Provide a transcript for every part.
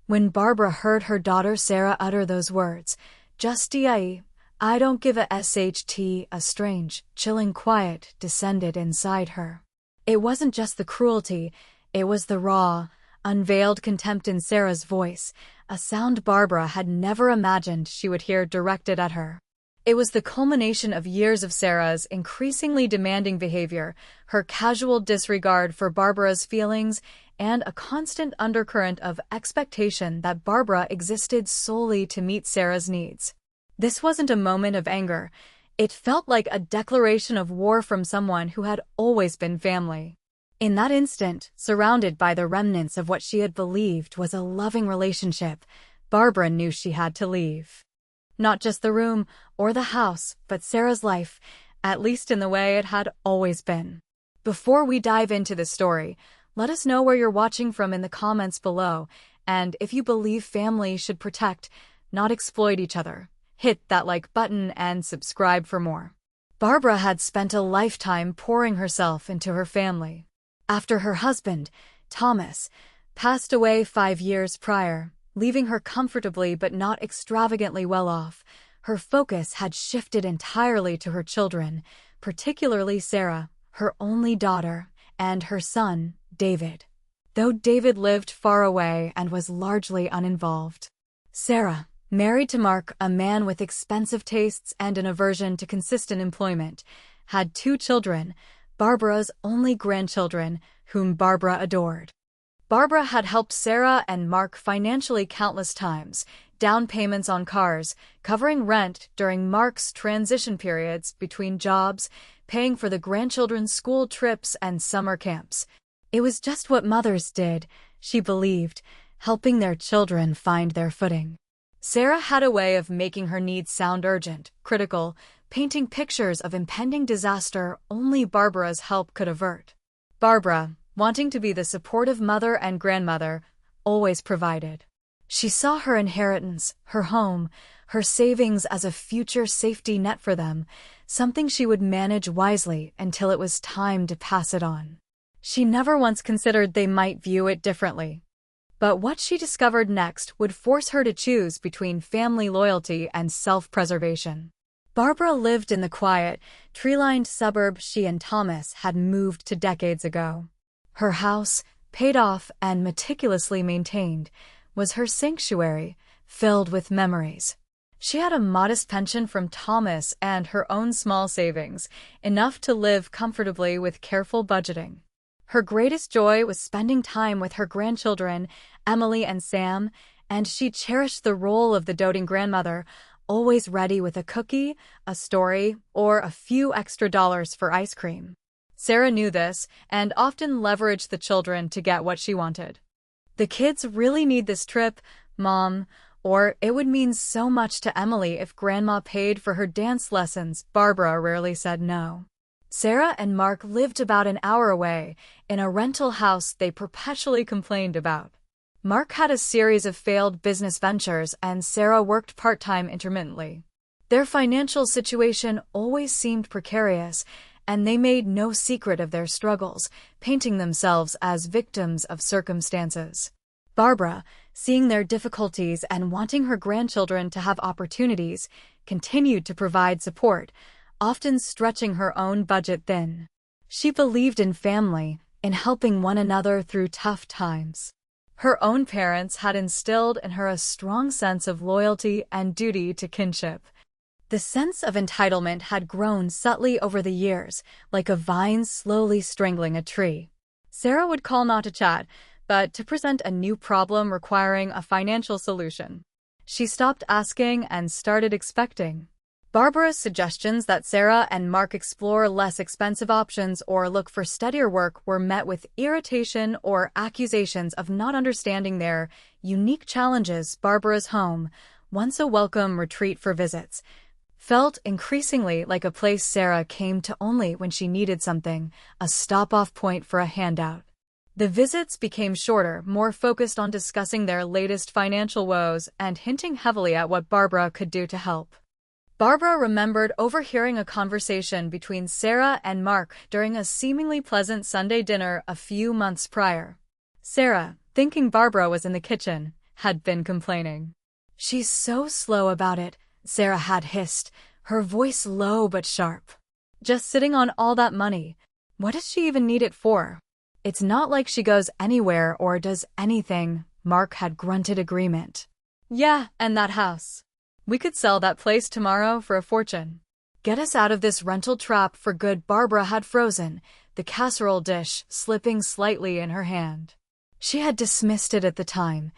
When Barbara heard her daughter Sarah utter those words, "Just I don't give a SHT," a strange, chilling quiet descended inside her. It wasn't just the cruelty, it was the raw, unveiled contempt in Sarah's voice, a sound Barbara had never imagined she would hear directed at her. It was the culmination of years of Sarah's increasingly demanding behavior, her casual disregard for Barbara's feelings, and a constant undercurrent of expectation that Barbara existed solely to meet Sarah's needs. This wasn't a moment of anger. It felt like a declaration of war from someone who had always been family. In that instant, surrounded by the remnants of what she had believed was a loving relationship, Barbara knew she had to leave. Not just the room or the house, but Sarah's life, at least in the way it had always been. Before we dive into the story, let us know where you're watching from in the comments below, and if you believe family should protect, not exploit each other. Hit that like button and subscribe for more. Barbara had spent a lifetime pouring herself into her family. After her husband, Thomas, passed away 5 years prior, leaving her comfortably but not extravagantly well off, her focus had shifted entirely to her children, particularly Sarah, her only daughter, and her son, David. Though David lived far away and was largely uninvolved. Sarah, married to Mark, a man with expensive tastes and an aversion to consistent employment, had 2 children, Barbara's only grandchildren, whom Barbara adored. Barbara had helped Sarah and Mark financially countless times, down payments on cars, covering rent during Mark's transition periods between jobs, paying for the grandchildren's school trips and summer camps. It was just what mothers did, she believed, helping their children find their footing. Sarah had a way of making her needs sound urgent, critical, painting pictures of impending disaster only Barbara's help could avert. Barbara, wanting to be the supportive mother and grandmother, always provided. She saw her inheritance, her home, her savings as a future safety net for them, something she would manage wisely until it was time to pass it on. She never once considered they might view it differently. But what she discovered next would force her to choose between family loyalty and self-preservation. Barbara lived in the quiet, tree-lined suburb she and Thomas had moved to decades ago. Her house, paid off and meticulously maintained, was her sanctuary, filled with memories. She had a modest pension from Thomas and her own small savings, enough to live comfortably with careful budgeting. Her greatest joy was spending time with her grandchildren, Emily and Sam, and she cherished the role of the doting grandmother, always ready with a cookie, a story, or a few extra dollars for ice cream. Sarah knew this and often leveraged the children to get what she wanted. "The kids really need this trip, Mom," or "it would mean so much to Emily if Grandma paid for her dance lessons." Barbara rarely said no. Sarah and Mark lived about an hour away, in a rental house they perpetually complained about. Mark had a series of failed business ventures and Sarah worked part-time intermittently. Their financial situation always seemed precarious, and they made no secret of their struggles, painting themselves as victims of circumstances. Barbara, seeing their difficulties and wanting her grandchildren to have opportunities, continued to provide support, often stretching her own budget thin. She believed in family, in helping one another through tough times. Her own parents had instilled in her a strong sense of loyalty and duty to kinship. The sense of entitlement had grown subtly over the years, like a vine slowly strangling a tree. Sarah would call not to chat, but to present a new problem requiring a financial solution. She stopped asking and started expecting. Barbara's suggestions that Sarah and Mark explore less expensive options or look for steadier work were met with irritation or accusations of not understanding their unique challenges. Barbara's home, once a welcome retreat for visits, felt increasingly like a place Sarah came to only when she needed something, a stop-off point for a handout. The visits became shorter, more focused on discussing their latest financial woes and hinting heavily at what Barbara could do to help. Barbara remembered overhearing a conversation between Sarah and Mark during a seemingly pleasant Sunday dinner a few months prior. Sarah, thinking Barbara was in the kitchen, had been complaining. "She's so slow about it," Sarah had hissed, her voice low but sharp. "Just sitting on all that money. What does she even need it for? It's not like she goes anywhere or does anything." Mark had grunted agreement. "Yeah, and that house. We could sell that place tomorrow for a fortune. Get us out of this rental trap for good." Barbara had frozen, the casserole dish slipping slightly in her hand. She had dismissed it at the time,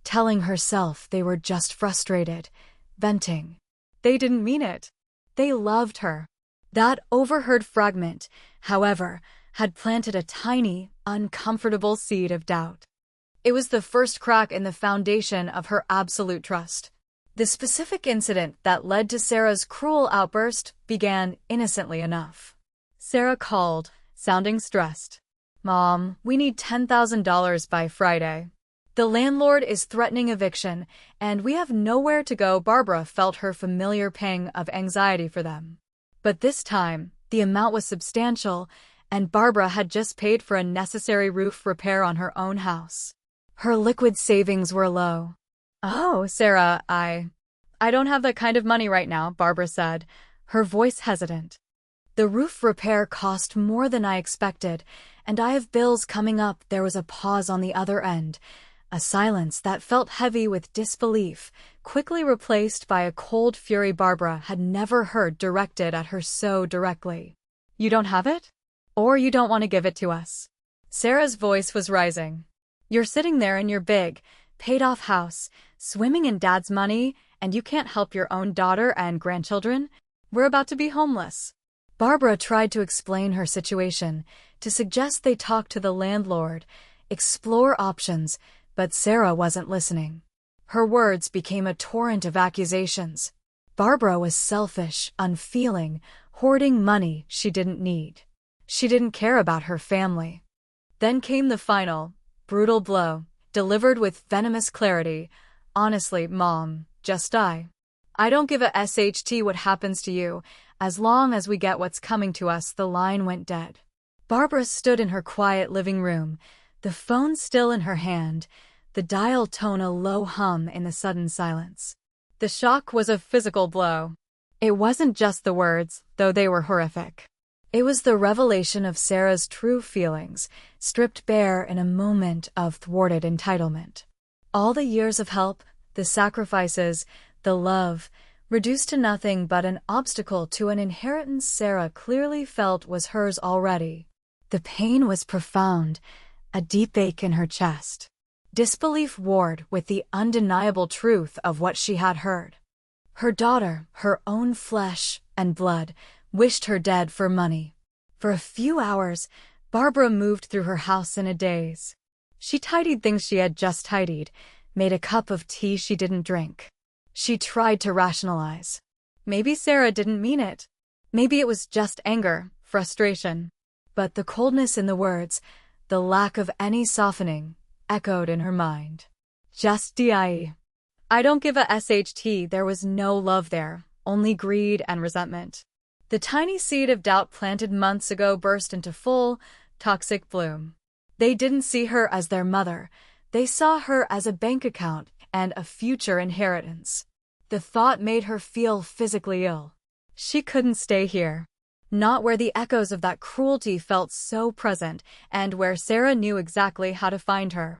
telling herself they were just frustrated, venting. They didn't mean it. They loved her. That overheard fragment, however, had planted a tiny, uncomfortable seed of doubt. It was the first crack in the foundation of her absolute trust. The specific incident that led to Sarah's cruel outburst began innocently enough. Sarah called, sounding stressed. "Mom, we need $10,000 by Friday. The landlord is threatening eviction, and we have nowhere to go." Barbara felt her familiar pang of anxiety for them. But this time, the amount was substantial, and Barbara had just paid for a necessary roof repair on her own house. Her liquid savings were low. "Oh, Sarah, I don't have that kind of money right now," Barbara said, her voice hesitant. "The roof repair cost more than I expected, and I have bills coming up." There was a pause on the other end, a silence that felt heavy with disbelief, quickly replaced by a cold fury Barbara had never heard directed at her so directly. "You don't have it? Or you don't want to give it to us?" Sarah's voice was rising. "You're sitting there in your big, paid-off house, swimming in Dad's money, and you can't help your own daughter and grandchildren? We're about to be homeless." Barbara tried to explain her situation, to suggest they talk to the landlord, explore options, but Sarah wasn't listening. Her words became a torrent of accusations. Barbara was selfish, unfeeling, hoarding money she didn't need. She didn't care about her family. Then came the final, brutal blow, delivered with venomous clarity. "Honestly, Mom, I don't give a SHT what happens to you, as long as we get what's coming to us." The line went dead. Barbara stood in her quiet living room, the phone still in her hand, the dial tone a low hum in the sudden silence. The shock was a physical blow. It wasn't just the words, though they were horrific. It was the revelation of Sarah's true feelings, stripped bare in a moment of thwarted entitlement. All the years of help, the sacrifices, the love, reduced to nothing but an obstacle to an inheritance Sarah clearly felt was hers already. The pain was profound, a deep ache in her chest. Disbelief warred with the undeniable truth of what she had heard. Her daughter, her own flesh and blood, wished her dead for money. For a few hours, Barbara moved through her house in a daze. She tidied things she had just tidied, made a cup of tea she didn't drink. She tried to rationalize. Maybe Sarah didn't mean it. Maybe it was just anger, frustration. But the coldness in the words, the lack of any softening, echoed in her mind. "Just I don't give a SHT." There was no love there, only greed and resentment. The tiny seed of doubt planted months ago burst into full, toxic bloom. They didn't see her as their mother. They saw her as a bank account and a future inheritance. The thought made her feel physically ill. She couldn't stay here. Not where the echoes of that cruelty felt so present, and where Sarah knew exactly how to find her.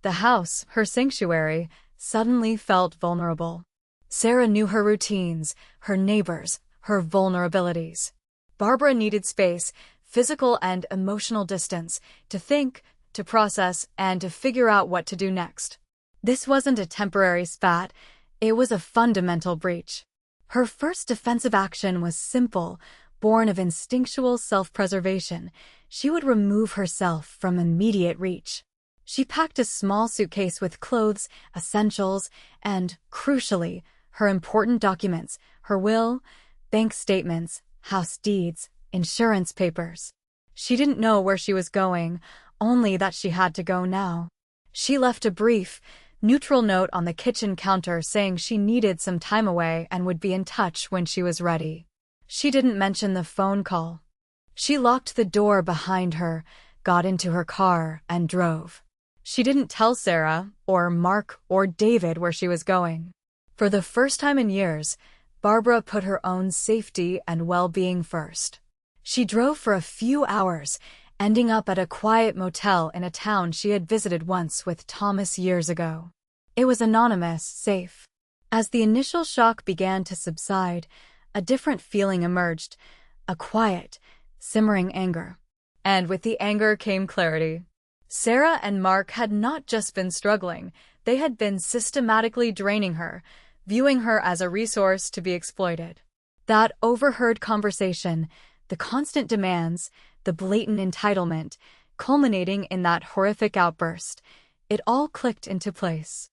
The house, her sanctuary, suddenly felt vulnerable. Sarah knew her routines, her neighbors, her vulnerabilities. Barbara needed space, physical and emotional distance, to think, to process, and to figure out what to do next. This wasn't a temporary spat, it was a fundamental breach. Her first defensive action was simple, born of instinctual self-preservation. She would remove herself from immediate reach. She packed a small suitcase with clothes, essentials, and, crucially, her important documents, her will, bank statements, house deeds, insurance papers. She didn't know where she was going, only that she had to go now. She left a brief, neutral note on the kitchen counter saying she needed some time away and would be in touch when she was ready. She didn't mention the phone call. She locked the door behind her, got into her car, and drove. She didn't tell Sarah, or Mark, or David where she was going. For the first time in years, Barbara put her own safety and well-being first. She drove for a few hours, ending up at a quiet motel in a town she had visited once with Thomas years ago. It was anonymous, safe. As the initial shock began to subside, a different feeling emerged, a quiet, simmering anger. And with the anger came clarity. Sarah and Mark had not just been struggling, they had been systematically draining her, viewing her as a resource to be exploited. That overheard conversation, the constant demands, the blatant entitlement, culminating in that horrific outburst, it all clicked into place.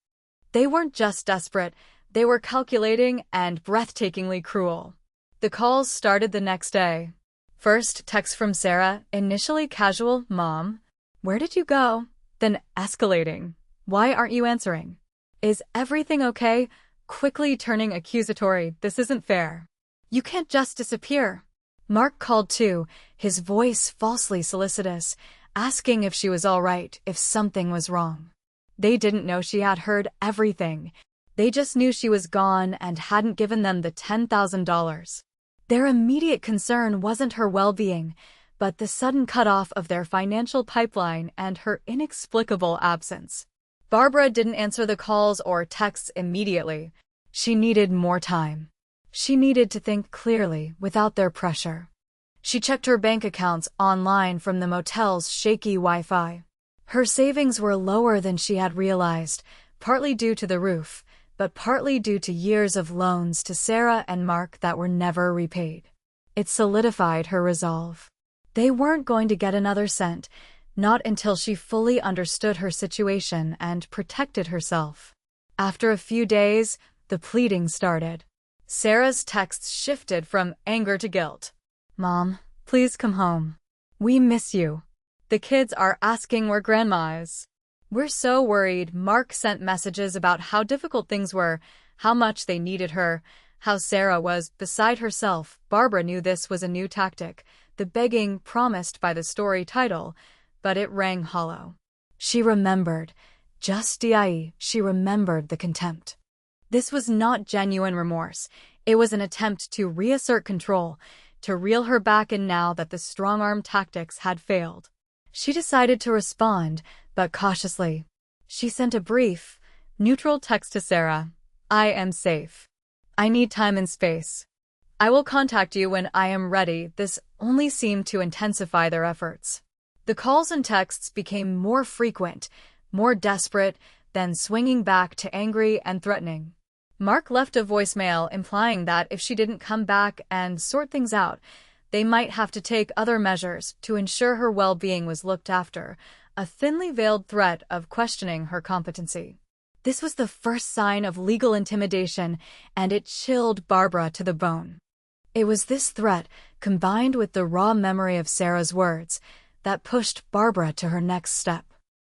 They weren't just desperate, they were calculating and breathtakingly cruel. The calls started the next day. First, text from Sarah, initially casual, "Mom, where did you go?" Then escalating, "Why aren't you answering? Is everything okay?" Quickly turning accusatory, "This isn't fair. You can't just disappear." Mark called too, his voice falsely solicitous, asking if she was all right, if something was wrong. They didn't know she had heard everything. They just knew she was gone and hadn't given them the $10,000. Their immediate concern wasn't her well-being, but the sudden cutoff of their financial pipeline and her inexplicable absence. Barbara didn't answer the calls or texts immediately. She needed more time. She needed to think clearly without their pressure. She checked her bank accounts online from the motel's shaky Wi-Fi. Her savings were lower than she had realized, partly due to the roof, but partly due to years of loans to Sarah and Mark that were never repaid. It solidified her resolve. They weren't going to get another cent, not until she fully understood her situation and protected herself. After a few days, the pleading started. Sarah's texts shifted from anger to guilt. "Mom, please come home. We miss you. The kids are asking where Grandma is. We're so worried." Mark sent messages about how difficult things were, how much they needed her, how Sarah was beside herself. Barbara knew this was a new tactic, the begging promised by the story title, but it rang hollow. She remembered, she remembered the contempt. This was not genuine remorse. It was an attempt to reassert control, to reel her back in now that the strong-arm tactics had failed. She decided to respond, but cautiously. She sent a brief, neutral text to Sarah. "I am safe. I need time and space. I will contact you when I am ready." This only seemed to intensify their efforts. The calls and texts became more frequent, more desperate, then swinging back to angry and threatening. Mark left a voicemail implying that if she didn't come back and sort things out, they might have to take other measures to ensure her well-being was looked after, a thinly veiled threat of questioning her competency. This was the first sign of legal intimidation, and it chilled Barbara to the bone. It was this threat, combined with the raw memory of Sarah's words, that pushed Barbara to her next step.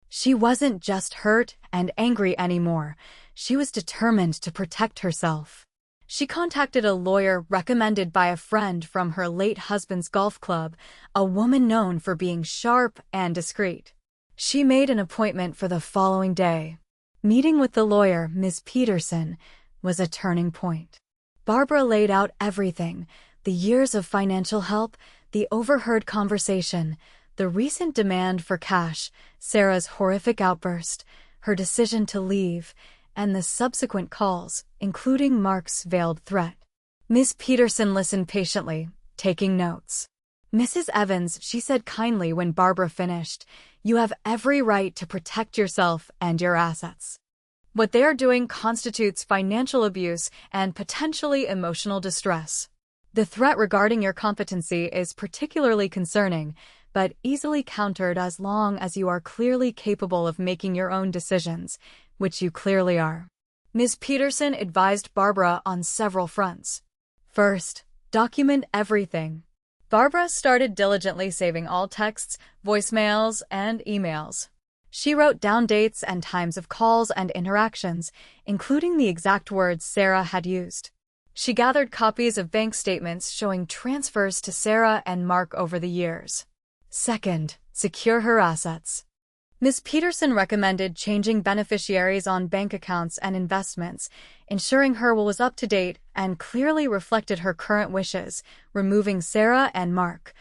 She wasn't just hurt and angry anymore. She was determined to protect herself. She contacted a lawyer recommended by a friend from her late husband's golf club, a woman known for being sharp and discreet. She made an appointment for the following day. Meeting with the lawyer, Ms. Peterson, was a turning point. Barbara laid out everything: the years of financial help, the overheard conversation, the recent demand for cash, Sarah's horrific outburst, her decision to leave, and the subsequent calls, including Mark's veiled threat. Ms. Peterson listened patiently, taking notes. "Mrs. Evans," she said kindly when Barbara finished, "you have every right to protect yourself and your assets. What they are doing constitutes financial abuse and potentially emotional distress. The threat regarding your competency is particularly concerning, but easily countered as long as you are clearly capable of making your own decisions, which you clearly are." Ms. Peterson advised Barbara on several fronts. First, document everything. Barbara started diligently saving all texts, voicemails, and emails. She wrote down dates and times of calls and interactions, including the exact words Sarah had used. She gathered copies of bank statements showing transfers to Sarah and Mark over the years. Second, secure her assets. Ms. Peterson recommended changing beneficiaries on bank accounts and investments, ensuring her will was up to date and clearly reflected her current wishes, removing Sarah and Mark,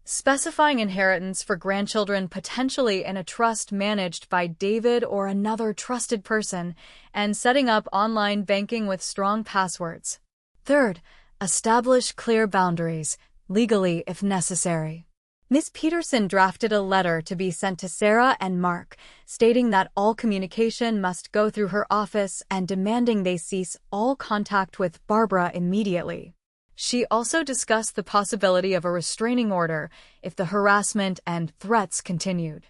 specifying inheritance for grandchildren potentially in a trust managed by David or another trusted person, and setting up online banking with strong passwords. Third, establish clear boundaries, legally if necessary. Ms. Peterson drafted a letter to be sent to Sarah and Mark, stating that all communication must go through her office and demanding they cease all contact with Barbara immediately. She also discussed the possibility of a restraining order if the harassment and threats continued.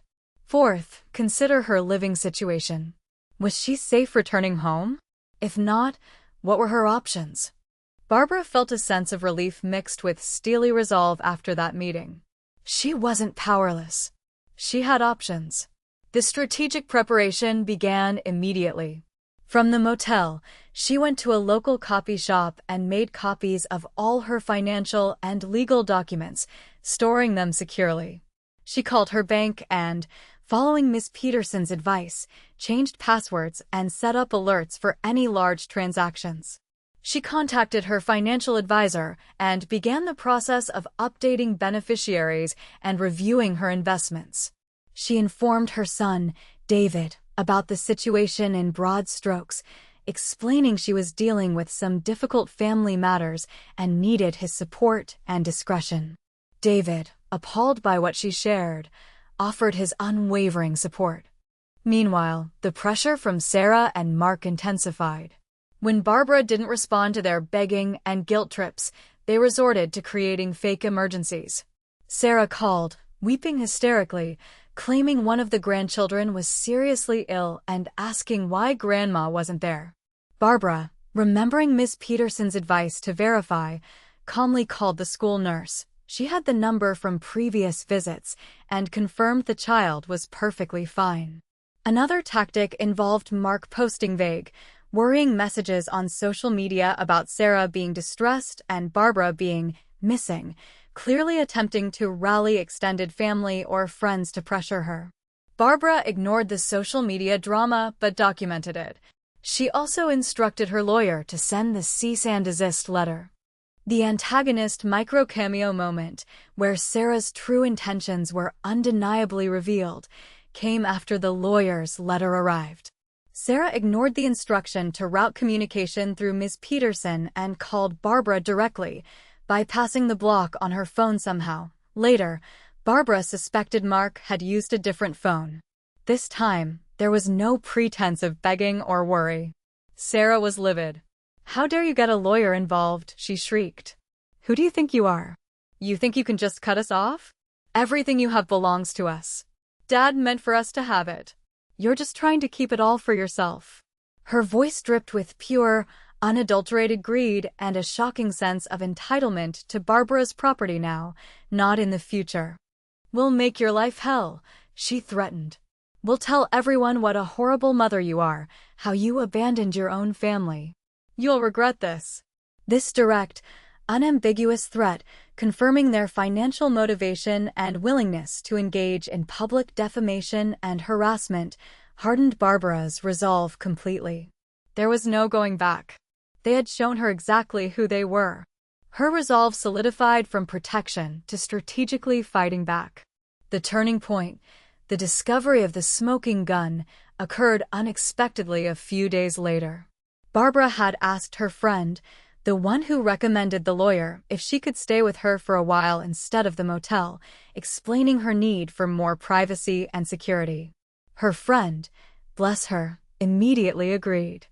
Fourth, consider her living situation. Was she safe returning home? If not, what were her options? Barbara felt a sense of relief mixed with steely resolve after that meeting. She wasn't powerless. She had options. The strategic preparation began immediately. From the motel, she went to a local copy shop and made copies of all her financial and legal documents, storing them securely. She called her bank and, following Ms. Peterson's advice, changed passwords and set up alerts for any large transactions. She contacted her financial advisor and began the process of updating beneficiaries and reviewing her investments. She informed her son, David, about the situation in broad strokes, explaining she was dealing with some difficult family matters and needed his support and discretion. David, appalled by what she shared, offered his unwavering support. Meanwhile, the pressure from Sarah and Mark intensified. When Barbara didn't respond to their begging and guilt trips, they resorted to creating fake emergencies. Sarah called, weeping hysterically, claiming one of the grandchildren was seriously ill and asking why Grandma wasn't there. Barbara, remembering Miss Peterson's advice to verify, calmly called the school nurse. She had the number from previous visits and confirmed the child was perfectly fine. Another tactic involved Mark posting vague, worrying messages on social media about Sarah being distressed and Barbara being missing, clearly attempting to rally extended family or friends to pressure her. Barbara ignored the social media drama but documented it. She also instructed her lawyer to send the cease and desist letter. The antagonist micro-cameo moment, where Sarah's true intentions were undeniably revealed, came after the lawyer's letter arrived. Sarah ignored the instruction to route communication through Ms. Peterson and called Barbara directly, bypassing the block on her phone somehow. Later, Barbara suspected Mark had used a different phone. This time, there was no pretense of begging or worry. Sarah was livid. "How dare you get a lawyer involved?" she shrieked. "Who do you think you are? You think you can just cut us off? Everything you have belongs to us. Dad meant for us to have it. You're just trying to keep it all for yourself." Her voice dripped with pure, unadulterated greed and a shocking sense of entitlement to Barbara's property now, not in the future. "We'll make your life hell," she threatened. "We'll tell everyone what a horrible mother you are, how you abandoned your own family. You'll regret this." This direct, unambiguous threat, confirming their financial motivation and willingness to engage in public defamation and harassment, hardened Barbara's resolve completely. There was no going back. They had shown her exactly who they were. Her resolve solidified from protection to strategically fighting back. The turning point, the discovery of the smoking gun, occurred unexpectedly a few days later. Barbara had asked her friend, the one who recommended the lawyer, if she could stay with her for a while instead of the motel, explaining her need for more privacy and security. Her friend, bless her, immediately agreed.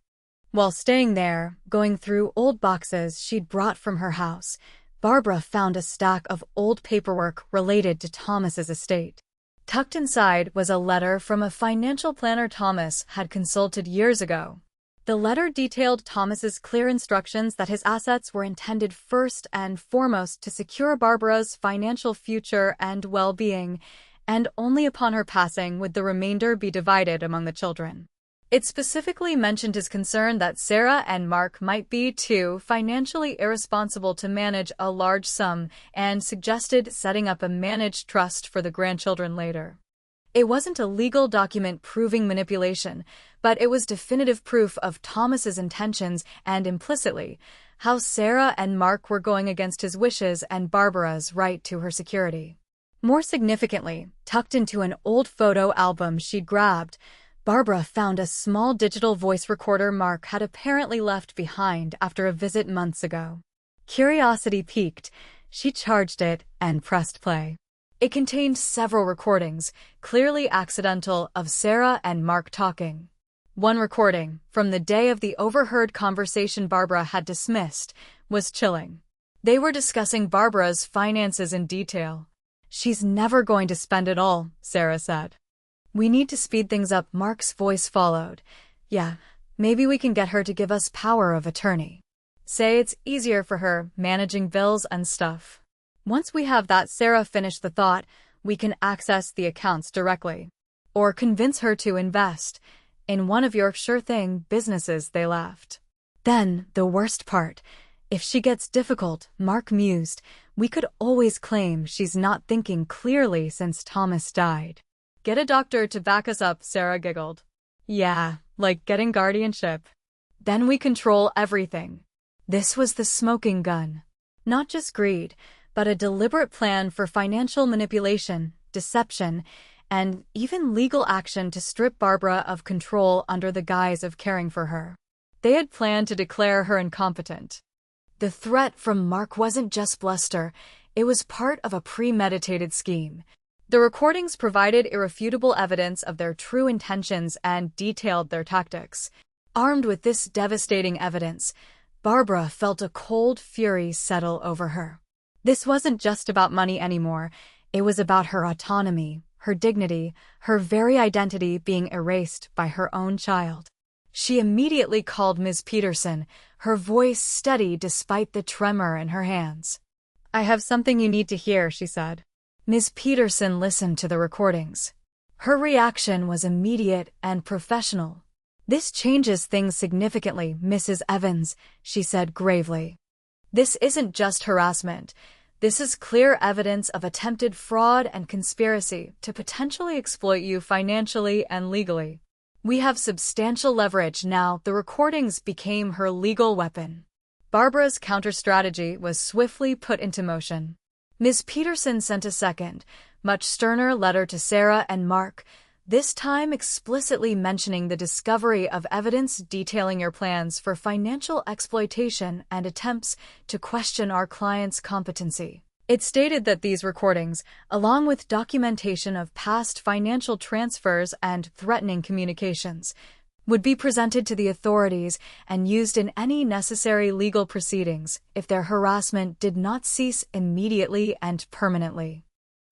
While staying there, going through old boxes she'd brought from her house, Barbara found a stack of old paperwork related to Thomas's estate. Tucked inside was a letter from a financial planner Thomas had consulted years ago. The letter detailed Thomas's clear instructions that his assets were intended first and foremost to secure Barbara's financial future and well-being, and only upon her passing would the remainder be divided among the children. It specifically mentioned his concern that Sarah and Mark might be too financially irresponsible to manage a large sum and suggested setting up a managed trust for the grandchildren later. It wasn't a legal document proving manipulation, but it was definitive proof of Thomas's intentions and, implicitly, how Sarah and Mark were going against his wishes and Barbara's right to her security. More significantly, tucked into an old photo album she'd grabbed, Barbara found a small digital voice recorder Mark had apparently left behind after a visit months ago. Curiosity piqued, she charged it and pressed play. It contained several recordings, clearly accidental, of Sarah and Mark talking. One recording, from the day of the overheard conversation Barbara had dismissed, was chilling. They were discussing Barbara's finances in detail. "She's never going to spend it all," Sarah said. "We need to speed things up," Mark's voice followed. "Yeah, maybe we can get her to give us power of attorney. Say it's easier for her, managing bills and stuff. Once we have that," Sarah finished the thought, "we can access the accounts directly. Or convince her to invest in one of your sure-thing businesses," they laughed. "Then, the worst part. If she gets difficult," Mark mused, "we could always claim she's not thinking clearly since Thomas died." "Get a doctor to back us up," Sarah giggled. "Yeah, like getting guardianship. Then we control everything." This was the smoking gun. Not just greed, but a deliberate plan for financial manipulation, deception, and even legal action to strip Barbara of control under the guise of caring for her. They had planned to declare her incompetent. The threat from Mark wasn't just bluster, it was part of a premeditated scheme. The recordings provided irrefutable evidence of their true intentions and detailed their tactics. Armed with this devastating evidence, Barbara felt a cold fury settle over her. This wasn't just about money anymore, it was about her autonomy, her dignity, her very identity being erased by her own child. She immediately called Ms. Peterson, her voice steady despite the tremor in her hands. "I have something you need to hear," she said. Ms. Peterson listened to the recordings. Her reaction was immediate and professional. "This changes things significantly, Mrs. Evans," she said gravely. "This isn't just harassment. This is clear evidence of attempted fraud and conspiracy to potentially exploit you financially and legally. We have substantial leverage now." The recordings became her legal weapon. Barbara's counter-strategy was swiftly put into motion. Ms. Peterson sent a second, much sterner letter to Sarah and Mark, this time explicitly mentioning the discovery of evidence detailing your plans for financial exploitation and attempts to question our client's competency. It stated that these recordings, along with documentation of past financial transfers and threatening communications, would be presented to the authorities and used in any necessary legal proceedings if their harassment did not cease immediately and permanently.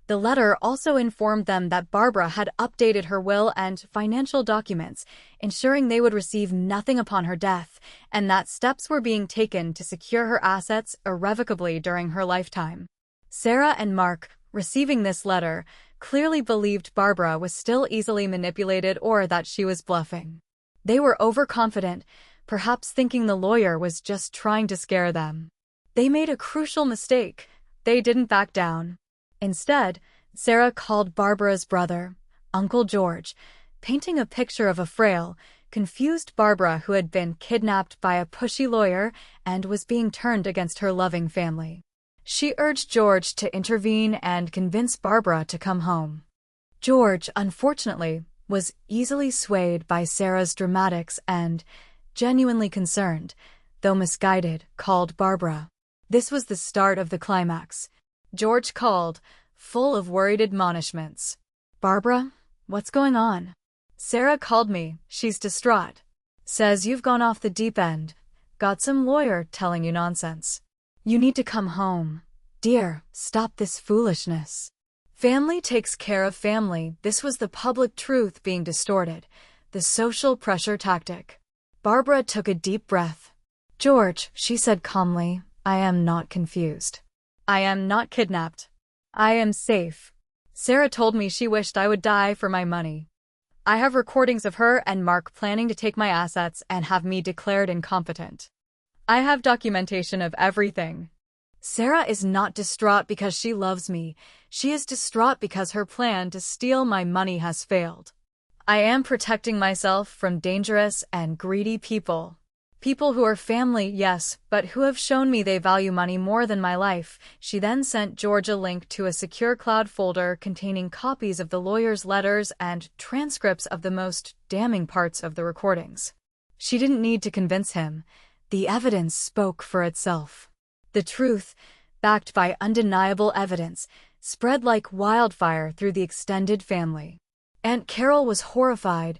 The letter also informed them that Barbara had updated her will and financial documents, ensuring they would receive nothing upon her death, and that steps were being taken to secure her assets irrevocably during her lifetime. Sarah and Mark, receiving this letter, clearly believed Barbara was still easily manipulated or that she was bluffing. They were overconfident, perhaps thinking the lawyer was just trying to scare them. They made a crucial mistake. They didn't back down. Instead, Sarah called Barbara's brother, Uncle George, painting a picture of a frail, confused Barbara who had been kidnapped by a pushy lawyer and was being turned against her loving family. She urged George to intervene and convince Barbara to come home. George, unfortunately, was easily swayed by Sarah's dramatics and, genuinely concerned, though misguided, called Barbara. This was the start of the climax. George called, full of worried admonishments. "Barbara, what's going on?" "Sarah called me, she's distraught. Says you've gone off the deep end. Got some lawyer telling you nonsense. You need to come home. Dear, stop this foolishness. Family takes care of family." This was the public truth being distorted, the social pressure tactic. Barbara took a deep breath. "George," she said calmly, "I am not confused. I am not kidnapped. I am safe. Sarah told me she wished I would die for my money. I have recordings of her and Mark planning to take my assets and have me declared incompetent. I have documentation of everything. Sarah is not distraught because she loves me. She is distraught because her plan to steal my money has failed. I am protecting myself from dangerous and greedy people. People who are family, yes, but who have shown me they value money more than my life." She then sent George a link to a secure cloud folder containing copies of the lawyer's letters and transcripts of the most damning parts of the recordings. She didn't need to convince him. The evidence spoke for itself. The truth, backed by undeniable evidence, spread like wildfire through the extended family. Aunt Carol was horrified.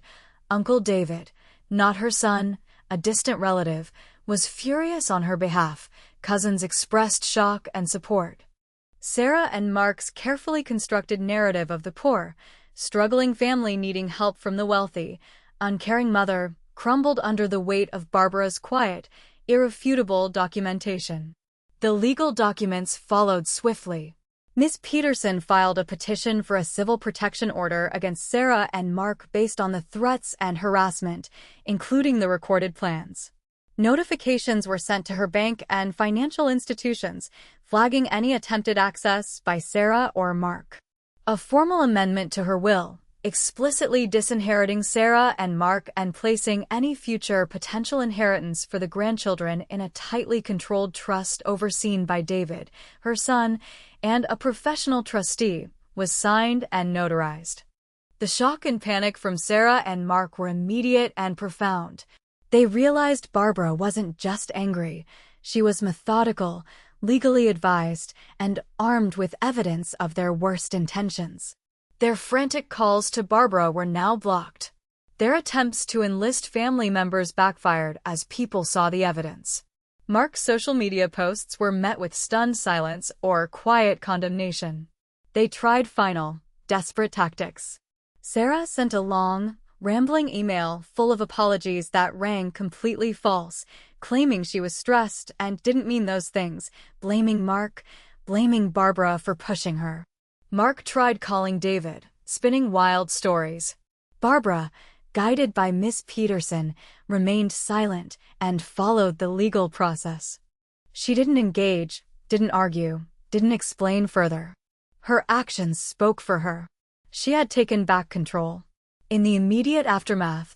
Uncle David, not her son, a distant relative, was furious on her behalf. Cousins expressed shock and support. Sarah and Mark's carefully constructed narrative of the poor, struggling family needing help from the wealthy, uncaring mother, crumbled under the weight of Barbara's quiet, irrefutable documentation. The legal documents followed swiftly. Ms. Peterson filed a petition for a civil protection order against Sarah and Mark based on the threats and harassment, including the recorded plans. Notifications were sent to her bank and financial institutions, flagging any attempted access by Sarah or Mark. A formal amendment to her will, explicitly disinheriting Sarah and Mark and placing any future potential inheritance for the grandchildren in a tightly controlled trust overseen by David, her son, and a professional trustee, was signed and notarized. The shock and panic from Sarah and Mark were immediate and profound. They realized Barbara wasn't just angry. She was methodical, legally advised, and armed with evidence of their worst intentions. Their frantic calls to Barbara were now blocked. Their attempts to enlist family members backfired as people saw the evidence. Mark's social media posts were met with stunned silence or quiet condemnation. They tried final, desperate tactics. Sarah sent a long, rambling email full of apologies that rang completely false, claiming she was stressed and didn't mean those things, blaming Mark, blaming Barbara for pushing her. Mark tried calling David, spinning wild stories. Barbara, guided by Miss Peterson, remained silent and followed the legal process. She didn't engage, didn't argue, didn't explain further. Her actions spoke for her. She had taken back control. In the immediate aftermath,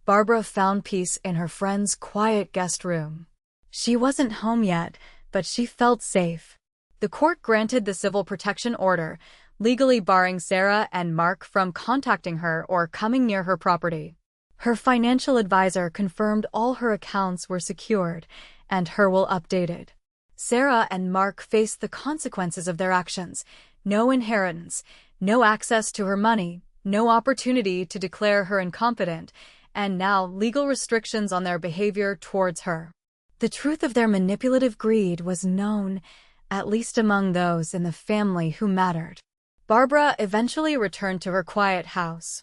Barbara found peace in her friend's quiet guest room. She wasn't home yet, but she felt safe. The court granted the civil protection order, legally barring Sarah and Mark from contacting her or coming near her property. Her financial advisor confirmed all her accounts were secured, and her will updated. Sarah and Mark faced the consequences of their actions: no inheritance, no access to her money, no opportunity to declare her incompetent, and now legal restrictions on their behavior towards her. The truth of their manipulative greed was known, at least among those in the family who mattered. Barbara eventually returned to her quiet house.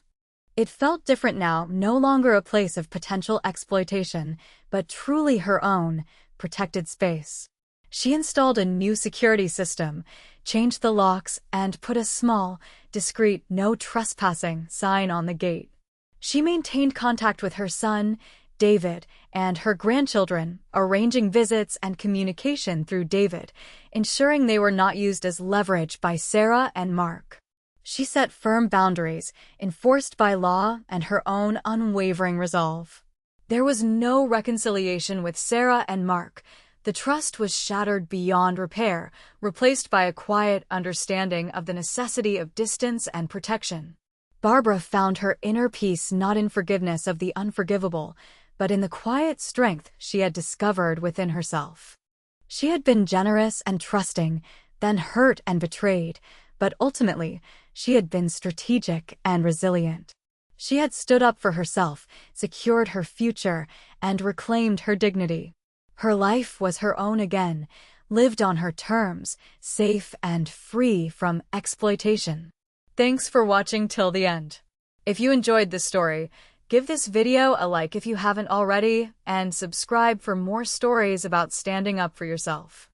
It felt different now, no longer a place of potential exploitation, but truly her own, protected space. She installed a new security system, changed the locks, and put a small, discreet "no trespassing" sign on the gate. She maintained contact with her son, David, and her grandchildren, arranging visits and communication through David, ensuring they were not used as leverage by Sarah and Mark. She set firm boundaries, enforced by law and her own unwavering resolve. There was no reconciliation with Sarah and Mark. The trust was shattered beyond repair, replaced by a quiet understanding of the necessity of distance and protection. Barbara found her inner peace not in forgiveness of the unforgivable, but in the quiet strength she had discovered within herself. She had been generous and trusting, then hurt and betrayed, but ultimately, she had been strategic and resilient. She had stood up for herself, secured her future, and reclaimed her dignity. Her life was her own again, lived on her terms, safe and free from exploitation. Thanks for watching till the end. If you enjoyed this story, give this video a like if you haven't already, and subscribe for more stories about standing up for yourself.